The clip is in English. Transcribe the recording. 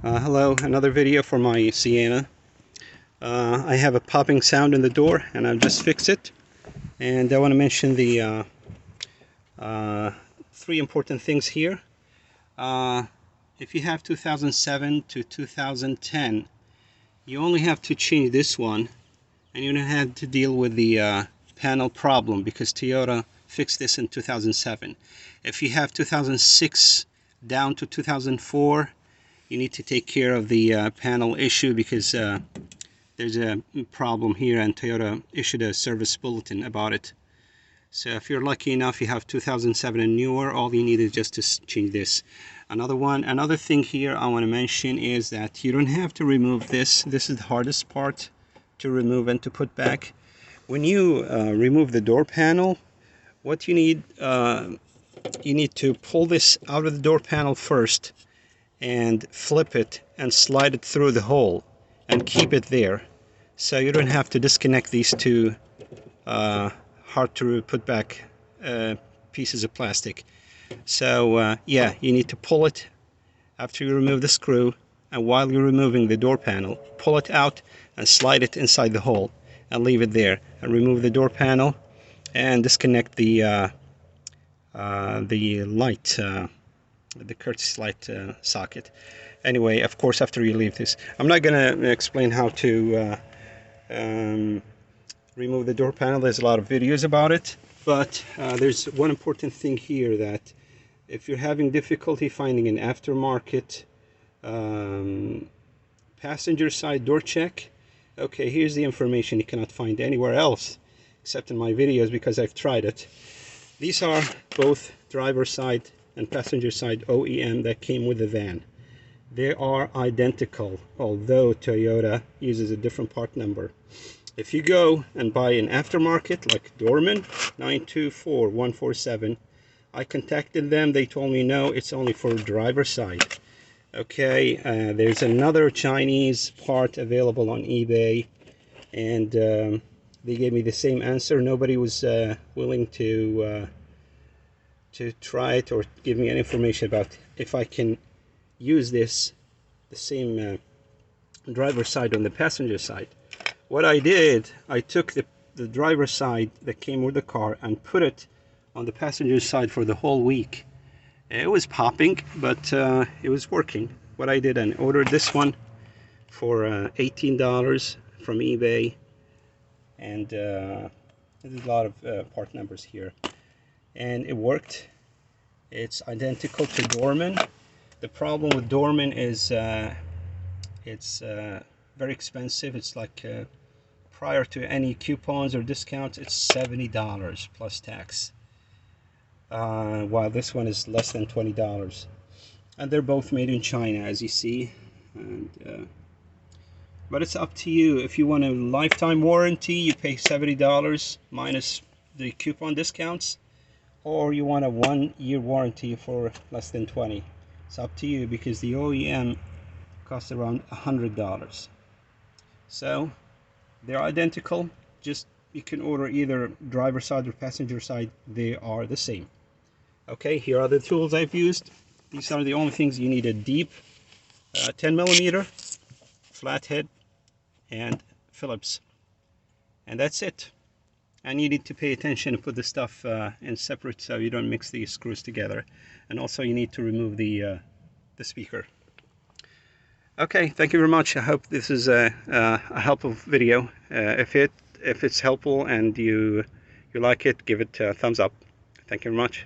Hello, another video for my Sienna. I have a popping sound in the door and I've just fixed it. And I want to mention the three important things here. If you have 2007 to 2010, you only have to change this one and you don't have to deal with the panel problem because Toyota fixed this in 2007. If you have 2006 down to 2004, you need to take care of the panel issue because there's a problem here and Toyota issued a service bulletin about it. So if you're lucky enough you have 2007 and newer, all you need is just to change this. Another thing here I want to mention is that you don't have to remove this. This is the hardest part to remove and to put back. When you remove the door panel, what you need to pull this out of the door panel first and flip it and slide it through the hole and keep it there, so you don't have to disconnect these two hard to put back pieces of plastic. So yeah, you need to pull it after you remove the screw, and while you're removing the door panel, pull it out and slide it inside the hole and leave it there, and remove the door panel and disconnect the light, the courtesy light socket. Anyway, of course, after you leave this, I'm not going to explain how to remove the door panel. There's a lot of videos about it, but there's one important thing here, that if you're having difficulty finding an aftermarket passenger side door check, okay, here's the information you cannot find anywhere else except in my videos because I've tried it. These are both driver side and passenger side OEM that came with the van. They are identical, although Toyota uses a different part number. If you go and buy an aftermarket like Dorman 924147, I contacted them, they told me no, it's only for driver side. Okay, there's another Chinese part available on eBay, and they gave me the same answer. Nobody was willing to try it or give me any information about if I can use this, the same driver side on the passenger side. What I did, I took the driver side that came with the car and put it on the passenger side for the whole week. It was popping, but it was working. What I did, I ordered this one for $18 from eBay, and there's a lot of part numbers here, and it worked. It's identical to Dorman. The problem with Dorman is it's very expensive. It's like prior to any coupons or discounts, it's $70 plus tax, while this one is less than $20. And they're both made in China, as you see. And but it's up to you. If you want a lifetime warranty, you pay $70 minus the coupon discounts, or you want a 1-year warranty for less than $20. It's up to you, because the OEM costs around $100. So they're identical, just you can order either driver side or passenger side. They are the same. Okay, here are the tools I've used. These are the only things you need: a deep 10mm flathead and Phillips, and that's it. And you need to pay attention and put the stuff in separate so you don't mix these screws together. And also you need to remove the speaker. Okay, thank you very much. I hope this is a helpful video. If it's helpful and you like it, give it a thumbs up. Thank you very much.